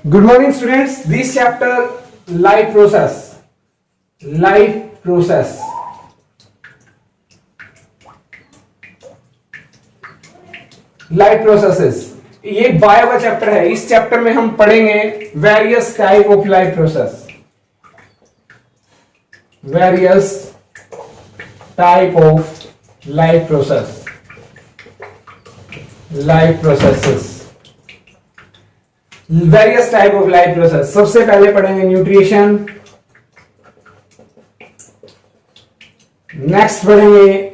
Good morning, students. This chapter, life process. Life process. Life processes, ये bio का chapter है। इस chapter में हम पढ़ेंगे various type of life process. Various type of life process, life processes, various type of life process. सबसे पहले पढ़ेंगे न्यूट्रिशन, नेक्स्ट पढ़ेंगे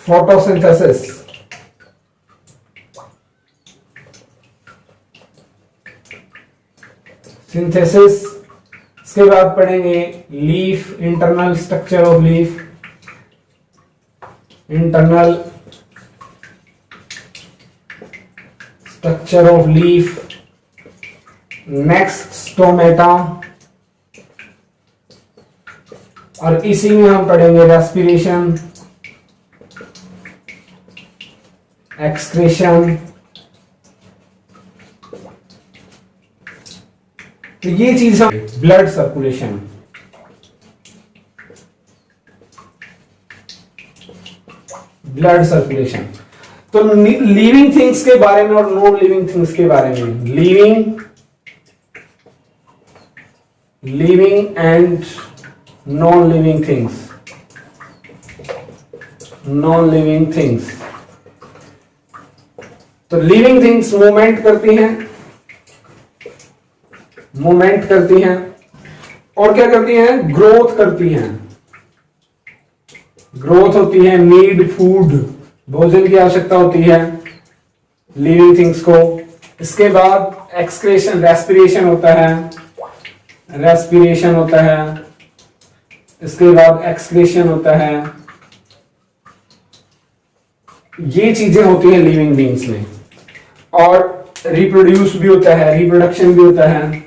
फोटोसिंथेसिस, सिंथेसिस, इसके बाद पढ़ेंगे leaf, internal structure of leaf, internal structure of leaf, next stomata, और इसी में हम पढ़ेंगे रेस्पिरेशन, एक्सक्रेशन। तो ये चीज हम ब्लड सर्कुलेशन, ब्लड सर्कुलेशन। तो लिविंग थिंग्स के बारे में और नॉन लिविंग थिंग्स के बारे में, living and non living things, non living things. तो लिविंग थिंग्स मूवमेंट करती हैं, मूवमेंट करती हैं, और क्या करती हैं? ग्रोथ करती हैं। ग्रोथ होती है, नीड फूड, भोजन की आवश्यकता होती है लिविंग थिंग्स को। इसके बाद एक्सक्रेशन, रेस्पिरेशन होता है, रेस्पिरेशन होता है। इसके बाद एक्सक्रेशन होता है। ये चीजें होती है लिविंग बीइंग्स में। और रिप्रोड्यूस भी होता है, रिप्रोडक्शन भी होता है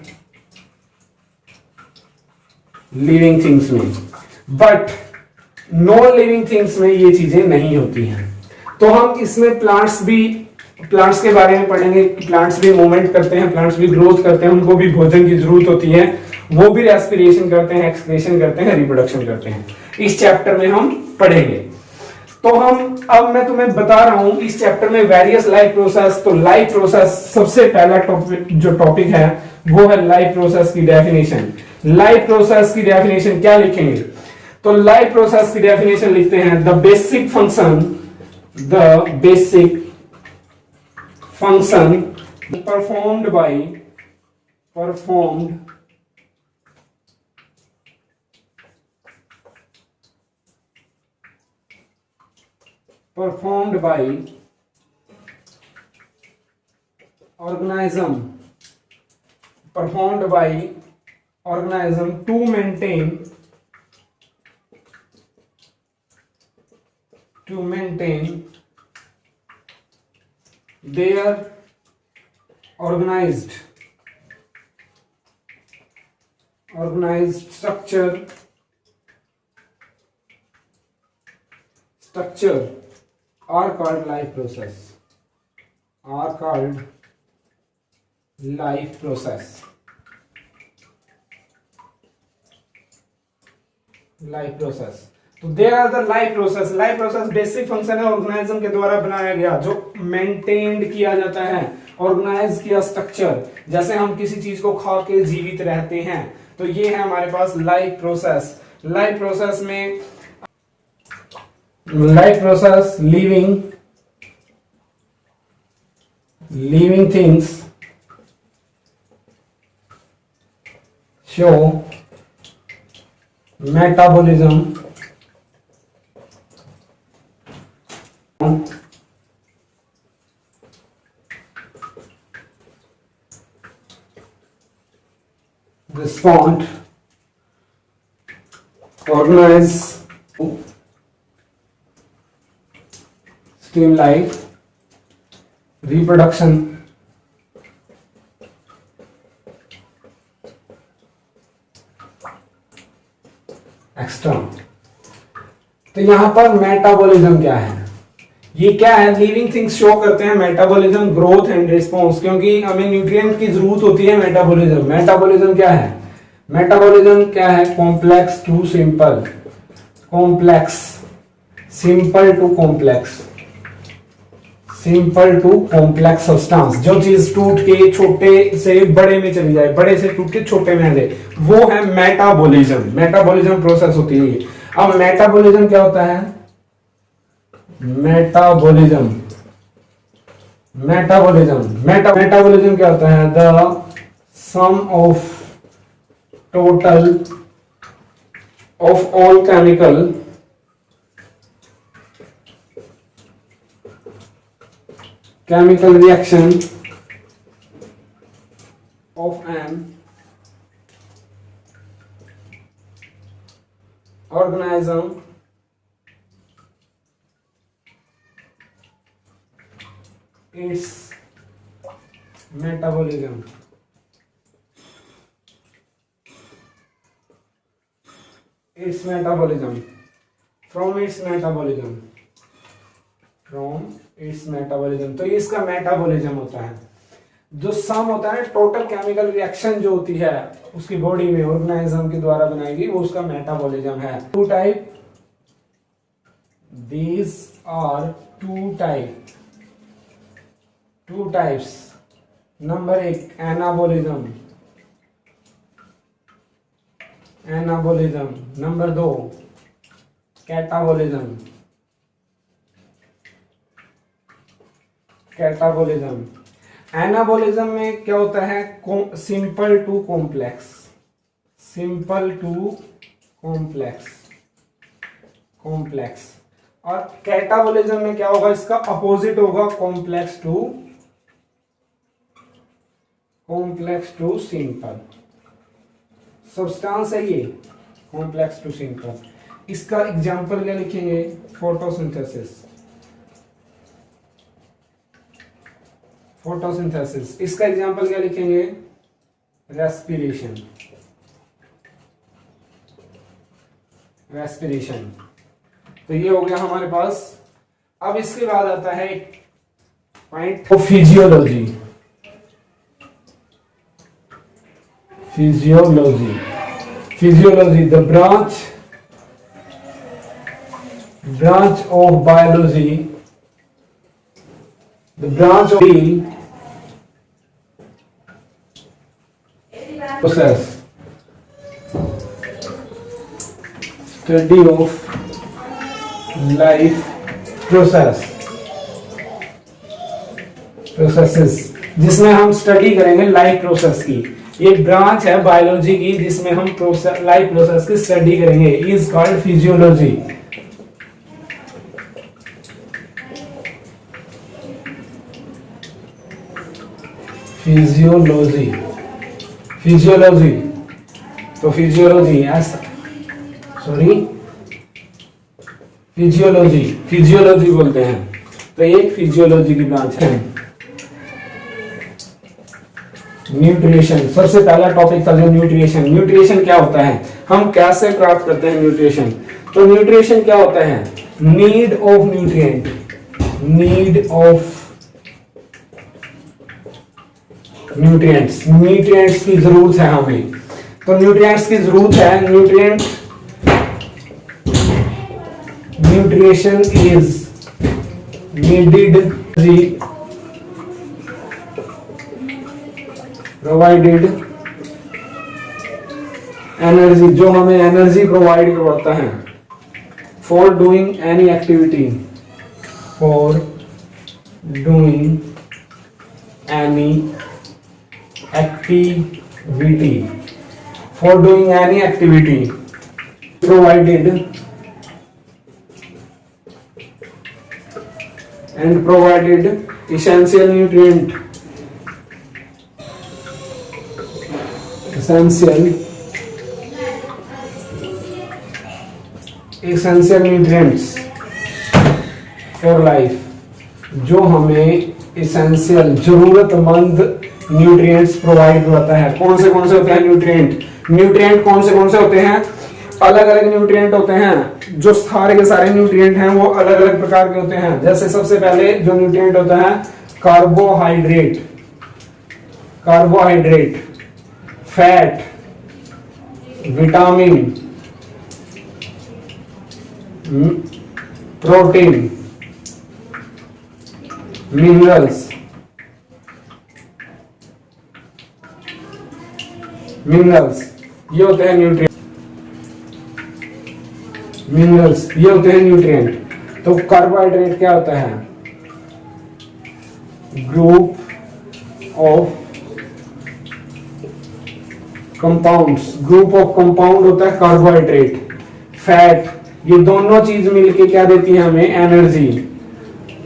लिविंग थिंग्स में। बट नॉन लिविंग थिंग्स में ये चीजें नहीं होती हैं। तो हम इसमें प्लांट्स के बारे में पढ़ेंगे। प्लांट्स भी मूवमेंट करते हैं, प्लांट्स भी ग्रोथ करते हैं, उनको भी भोजन की जरूरत होती है, वो भी रेस्पिरेशन करते हैं, एक्सक्रेशन करते हैं, रिप्रोडक्शन करते हैं। इस चैप्टर में हम पढ़ेंगे। तो अब मैं तुम्हें बता रहा हूं इस चैप्टर में वेरियस लाइफ प्रोसेस। तो लाइफ प्रोसेस, सबसे पहला टॉपिक है वो है लाइफ प्रोसेस की डेफिनेशन। लाइफ प्रोसेस की डेफिनेशन क्या लिखेंगे? तो लाइफ प्रोसेस की डेफिनेशन लिखते हैं the basic function performed by organism to maintain their organized structure are called life process, life process. तो there are the life process. Life process basic function है organism के द्वारा बनाया गया, जो मेंटेन्ड किया जाता है, ऑर्गेनाइज किया स्ट्रक्चर। जैसे हम किसी चीज को खा के जीवित रहते हैं, तो ये है हमारे पास लाइफ प्रोसेस। लाइफ प्रोसेस में living things show metabolism, respond, organize, stimulate, reproduction, extra. तो यहां पर मेटाबॉलिज्म क्या है? ये क्या है, लिविंग थिंग्स शो करते हैं मेटाबॉलिज्म, ग्रोथ एंड रिस्पॉन्स, क्योंकि हमें न्यूट्रिएंट की जरूरत होती है मेटाबॉलिज्म। मेटाबॉलिज्म क्या है, मेटाबॉलिज्म क्या है, complex to simple, complex, simple to complex, simple to complex substance. जो चीज टूट के छोटे से बड़े में चली जाए, बड़े से टूट के छोटे में आ जाए, वो है मेटाबॉलिज्म। मेटाबॉलिज्म प्रोसेस होती है ये। अब मेटाबॉलिज्म क्या होता है, मेटाबॉलिज्म, मेटाबॉलिज्म क्या होता है, the sum of total of all chemical reaction of an organism its metabolism. Its metabolism. From its metabolism. From its metabolism. तो इसका मेटाबॉलिज्म होता है, जो सम होता है टोटल केमिकल रिएक्शन जो होती है उसकी बॉडी में ऑर्गेनिज्म के द्वारा बनाएगी, वो उसका मेटाबॉलिज्म है। Two type, these are two types. Number एक एनाबोलिज्म, नंबर दो कैटाबोलिज्म, एनाबोलिज्म में क्या होता है, सिंपल टू कॉम्प्लेक्स, और कैटाबोलिज्म में क्या होगा, इसका अपोजिट होगा, कॉम्प्लेक्स टू सिंपल। सब्सटेंस है ये, कॉम्प्लेक्स टू सिंपल। इसका एग्जांपल क्या लिखेंगे, फोटोसिंथेसिस, इसका एग्जांपल क्या लिखेंगे, रेस्पिरेशन। तो ये हो गया हमारे पास। अब इसके बाद आता है एक point, physiology, the branch of biology, the branch of process, study of life processes, जिसमें हम स्टडी करेंगे लाइफ प्रोसेस की। ये ब्रांच है बायोलॉजी की जिसमें हम लाइफ प्रोसेस की स्टडी करेंगे, इज कॉल्ड फिजियोलॉजी। तो फिजियोलॉजी बोलते हैं। तो एक फिजियोलॉजी की ब्रांच है। न्यूट्रिशन, सबसे पहला टॉपिक था जो न्यूट्रिशन क्या होता है, हम कैसे प्राप्त करते हैं न्यूट्रिशन। तो न्यूट्रिशन क्या होता है, नीड ऑफ न्यूट्रिएंट्स की जरूरत है हमें। तो न्यूट्रिएंट्स की जरूरत है, nutrition is needed, provided energy, जो हमें एनर्जी प्रोवाइड करवाता है, for doing any activity, provided essential nutrients for life, जो हमें एसेंशियल जरूरतमंद न्यूट्रिएंट्स प्रोवाइड करता है। कौन से होते हैं न्यूट्रिएंट कौन से होते हैं, अलग अलग न्यूट्रिएंट होते हैं, जो सारे के सारे न्यूट्रिएंट हैं वो अलग अलग प्रकार के होते हैं। जैसे सबसे पहले जो न्यूट्रिएंट होता है carbohydrate, carbohydrate, fat, vitamin, protein, minerals, ये होते हैं न्यूट्रिएंट, मिनरल्स ये होते हैं न्यूट्रिएंट। तो कार्बोहाइड्रेट क्या होता है? Group of compounds, group of compound होता है कार्बोहाइड्रेट। फैट, ये दोनों चीज मिलके क्या देती है हमें? एनर्जी,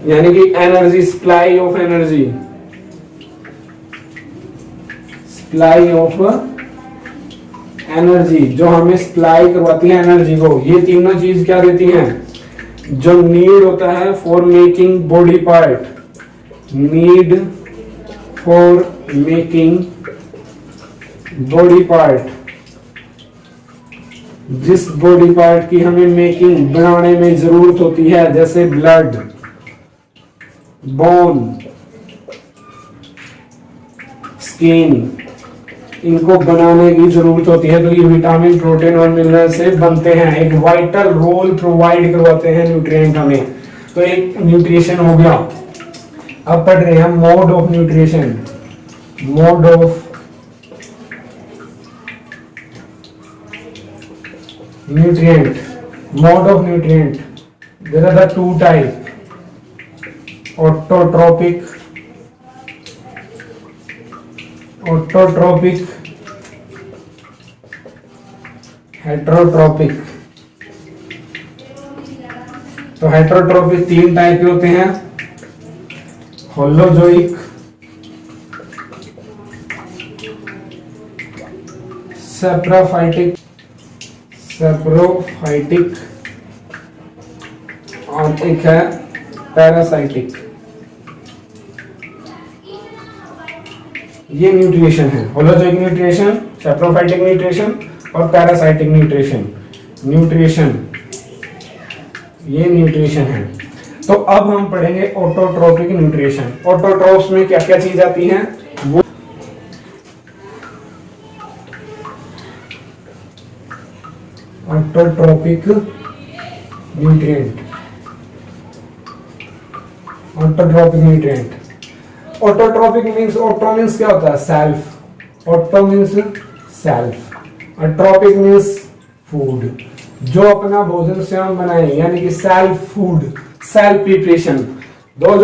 यानी कि energy, supply of energy, supply of energy, जो हमें सप्लाई करवाती है एनर्जी को। ये तीनों चीज क्या देती हैं? जो नीड होता है for making body part, need for making body part, जिस बॉडी पार्ट की हमें मेकिंग बनाने में जरूरत होती है, जैसे ब्लड, बोन, स्किन, इनको बनाने की जरूरत होती है। तो ये विटामिन, प्रोटीन और मिनरल से बनते हैं, एक वाइटल रोल प्रोवाइड करवाते हैं न्यूट्रिएंट हमें। तो एक न्यूट्रिशन हो गया। अब पढ़ रहे हैं mode of nutrition, mode of nutrient, mode of nutrient. There are the two type, autotrophic, autotrophic, heterotrophic. तो हेटरोट्रोपिक 3 टाइप के होते हैं, होलोजोइक, सेप्रोफाइटिक, सेप्रोफाइटिक और एक है पैरासाइटिक। ये न्यूट्रिशन है, होलोजोइक न्यूट्रिशन, सेप्रोफाइटिक न्यूट्रिशन और पैरासाइटिक न्यूट्रिशन। न्यूट्रिशन, ये न्यूट्रिशन है। तो अब हम पढ़ेंगे ऑटोट्रोपिक न्यूट्रिशन। ऑटोट्रोप्स में क्या क्या चीज आती है? वो autotrophic nutrient, autotrophic nutrient. Autotrophic means, auto means क्या होता है? सेल्फ, ऑटो मीन्स सेल्फ, और ट्रोपिक मीन्स फूड, जो अपना भोजन स्वयं बनाए, यानी कि self food, self preparation. Those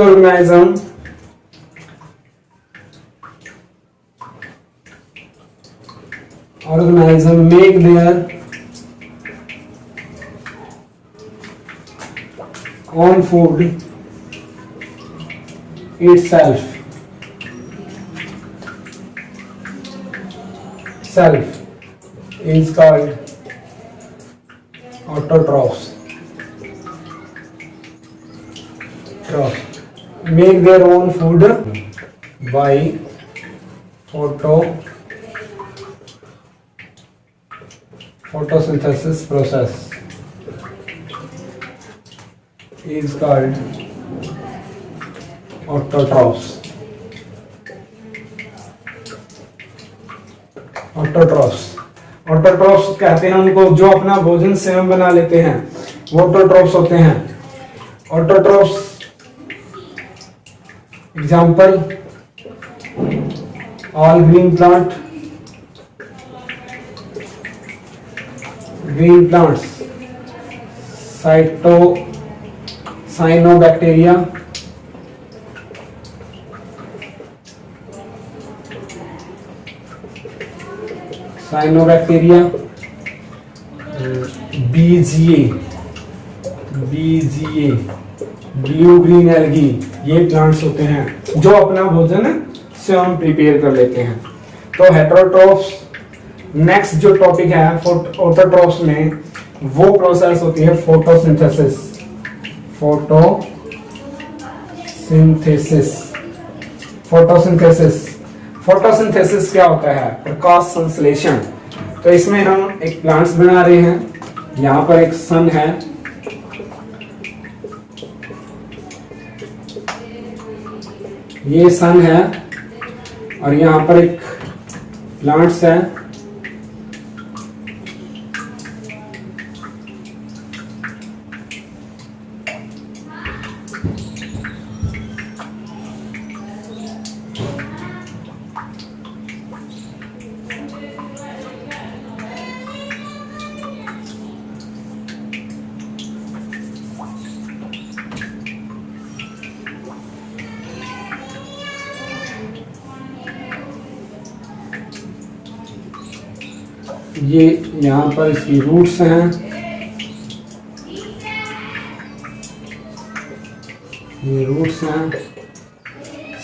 organism make their own food itself, self is called autotrophs. Make their own food by photosynthesis process is called autotrophs. Autotrophs कहते हैं उनको जो अपना भोजन स्वयं बना लेते हैं, वो ऑटोट्रोफ्स होते हैं। Autotrophs example all green plants, cyanobacteria, BGA, blue green algae, ये प्लांट्स होते हैं जो अपना भोजन स्वयं प्रिपेयर कर लेते हैं। तो हेटरोट्रोफ्स। नेक्स्ट जो टॉपिक है ऑटोट्रोफ्स में, वो प्रोसेस होती है फोटोसिंथेसिस। फोटोसिंथेसिस क्या होता है? प्रकाश संश्लेषण। तो इसमें हम एक प्लांट्स बना रहे हैं, यहां पर एक सन है, ये सन है, और यहां पर एक प्लांट्स है, ये यहाँ पर इसकी रूट्स हैं, ये रूट्स हैं,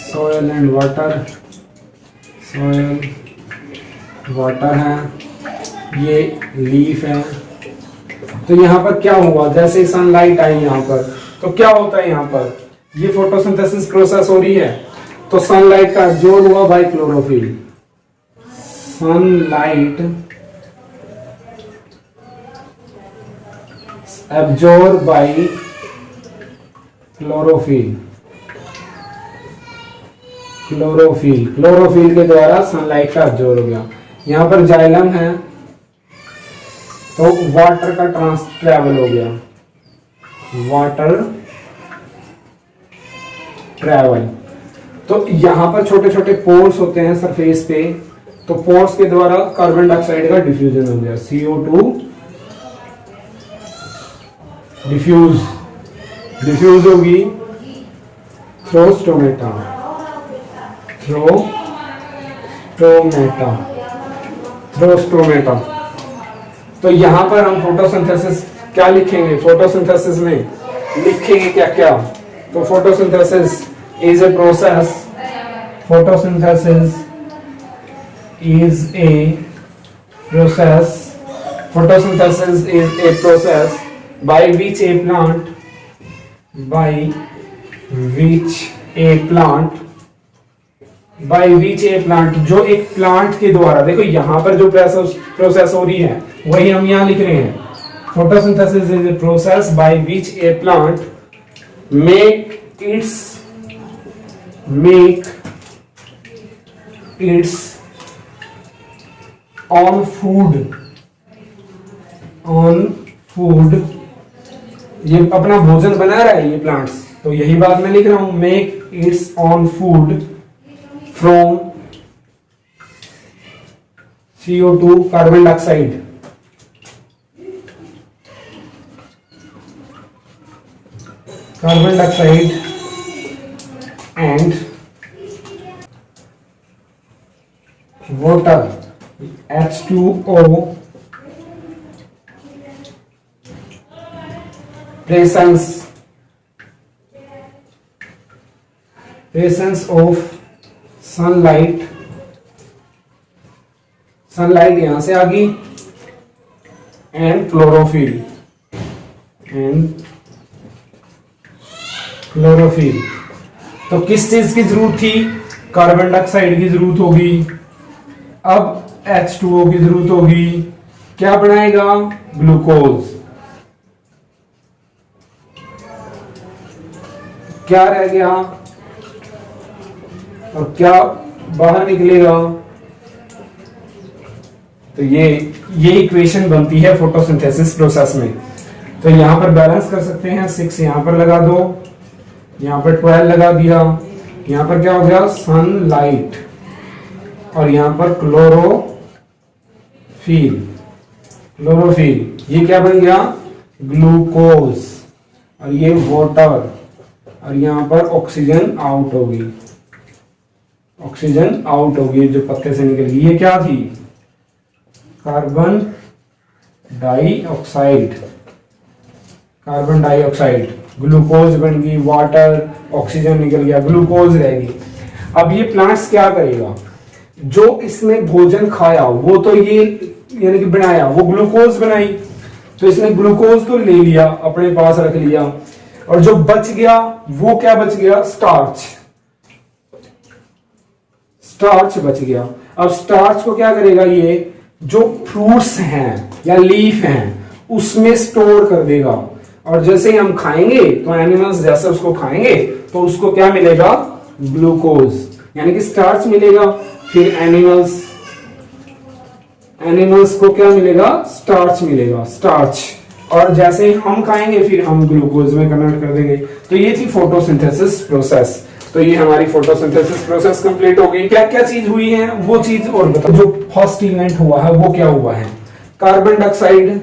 soil and water, soil water है, ये लीफ है। तो यहाँ पर क्या हुआ, जैसे सनलाइट आई यहाँ पर तो क्या होता है, यहाँ पर ये फोटोसिंथेसिस प्रोसेस हो रही है, तो सनलाइट का एब्जॉर्ब हुआ bye chlorophyll, sunlight absorbed by chlorophyll, chlorophyll के द्वारा सनलाइट का एब्जॉर्ब हो गया। यहाँ पर जाइलम है तो वाटर का ट्रैवल हो गया, वाटर ट्रैवल। तो यहाँ पर छोटे छोटे पोर्स होते हैं सरफेस पे, तो पोर्स के द्वारा कार्बन डाइऑक्साइड का डिफ्यूजन हो गया, CO2 डिफ्यूज होगी थ्रो स्टोमेटा, तो यहां पर हम फोटोसिंथेसिस क्या लिखेंगे, फोटोसिंथेसिस में लिखेंगे क्या क्या, तो photosynthesis is a process, photosynthesis is a process by which a plant जो एक प्लांट के द्वारा, देखो यहां पर जो प्रोसेस हो रही है वही हम यहां लिख रहे हैं, photosynthesis is a process by which A plant make its own food, ये अपना भोजन बना रहा है ये प्लांट्स, तो यही बात मैं लिख रहा हूं, make it's on food from CO2 carbon dioxide, and water H2O presence of sunlight यहां से आ गई, एंड क्लोरोफिल, तो किस चीज की जरूरत थी, कार्बन डाइऑक्साइड की जरूरत होगी, अब H2O की जरूरत होगी, क्या बनाएगा, ग्लूकोज, क्या रह गया और क्या बाहर निकलेगा, तो ये इक्वेशन बनती है फोटोसिंथेसिस प्रोसेस में। तो यहां पर बैलेंस कर सकते हैं, 6 यहां पर लगा दो, यहां पर 12 लगा दिया, यहां पर क्या हो गया, सनलाइट, और यहां पर क्लोरोफिल, ये क्या बन गया, ग्लूकोज, और ये वाटर, और यहां पर ऑक्सीजन आउट होगी, जो पत्ते से निकल गई, ये क्या थी, कार्बन डाइऑक्साइड, ग्लूकोज बन गई, वाटर, ऑक्सीजन निकल गया, ग्लूकोज रहेगी। अब ये प्लांट्स क्या करेगा, जो इसने भोजन खाया वो तो ये यानी कि बनाया, वो ग्लूकोज बनाई, तो इसने ग्लूकोज तो ले लिया अपने पास रख लिया, और जो बच गया वो क्या बच गया, स्टार्च बच गया। अब स्टार्च को क्या करेगा, ये जो फ्रूट्स हैं या लीफ हैं उसमें स्टोर कर देगा, और जैसे ही हम खाएंगे तो एनिमल्स जैसे उसको खाएंगे तो उसको क्या मिलेगा, ग्लूकोज यानी कि स्टार्च मिलेगा। फिर एनिमल्स को क्या मिलेगा, स्टार्च मिलेगा, स्टार्च, और जैसे ही हम खाएंगे फिर हम ग्लूकोज में कन्वर्ट कर देंगे। तो ये थी फोटोसिंथेसिस प्रोसेस। तो ये हमारी फोटोसिंथेसिस प्रोसेस कंप्लीट हो गई। क्या क्या चीज हुई है वो चीज और बताओ। जो फर्स्ट इवेंट हुआ है वो क्या हुआ है, कार्बन डाइऑक्साइड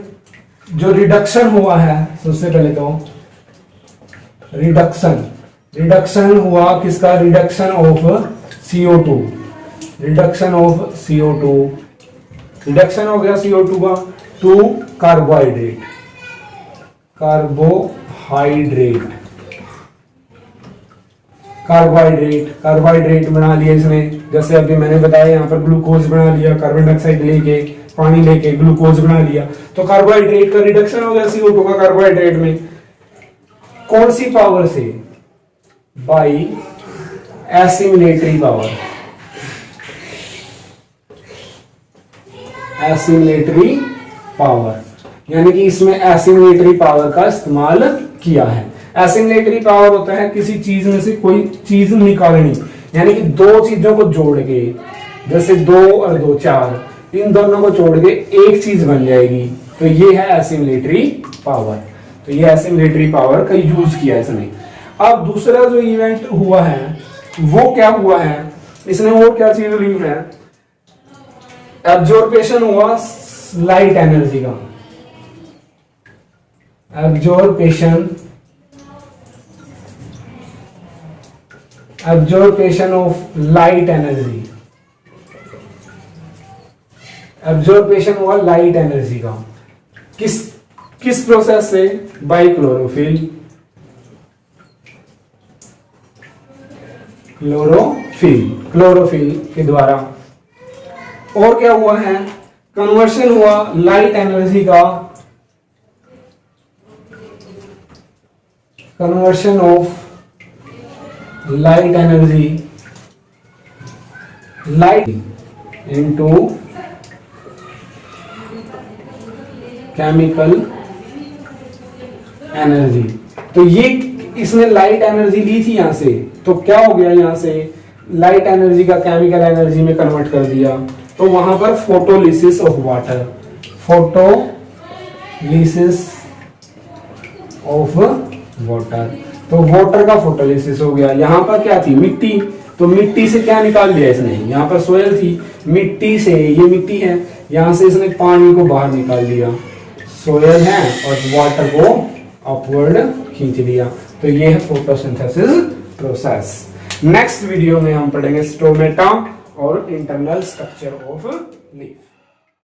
जो रिडक्शन हुआ है, सबसे पहले तो रिडक्शन हुआ किसका, रिडक्शन ऑफ CO2, रिडक्शन हो गया CO2 का टू कार्बोहाइड्रेट बना लिया इसने। जैसे अभी मैंने बताया यहाँ पर ग्लूकोज बना लिया, कार्बन डाइऑक्साइड लेके पानी लेके ग्लूकोज बना लिया, तो कार्बोहाइड्रेट का रिडक्शन हो गया CO2 का कार्बोहाइड्रेट में। कौन सी पावर से, बाई एसिमिलेटरी पावर, यानी कि इसमें एसिमिलेटरी पावर का इस्तेमाल किया है। एसिमिलेटरी पावर होता है किसी चीज में से कोई चीज निकालनी, यानी कि दो चीजों को जोड़ के, जैसे 2 और 2 4, इन दोनों को जोड़ के एक चीज बन जाएगी, तो ये है एसिमिलेटरी पावर। तो ये एसिमिलेटरी पावर का यूज किया इसने। अब दूसरा जो इवेंट हुआ है वो क्या हुआ है, इसने वो क्या चीज ली है, एब्जॉर्प्शन हुआ लाइट एनर्जी का, absorption of light energy, absorption हुआ लाइट एनर्जी का किस प्रोसेस से, बाई क्लोरोफिल के द्वारा। और क्या हुआ है, कन्वर्शन हुआ लाइट एनर्जी का, conversion of light energy into chemical energy. तो ये इसने लाइट एनर्जी ली थी यहां से, तो क्या हो गया, यहां से लाइट एनर्जी का केमिकल एनर्जी में कन्वर्ट कर दिया, तो वहां पर फोटोलिसिस ऑफ वाटर, तो वाटर का फोटोलिसिस हो गया। यहां पर क्या थी, मिट्टी, तो मिट्टी से क्या निकाल लिया इसने, यहां पर सोयल थी, मिट्टी से, ये मिट्टी है, यहां से इसने पानी को बाहर निकाल लिया, सोयल है, और वाटर को अपवर्ड खींच लिया। तो ये है फोटोसिंथेसिस प्रोसेस। नेक्स्ट वीडियो में हम पढ़ेंगे स्टोमेटा और इंटरनल स्ट्रक्चर ऑफ लीफ।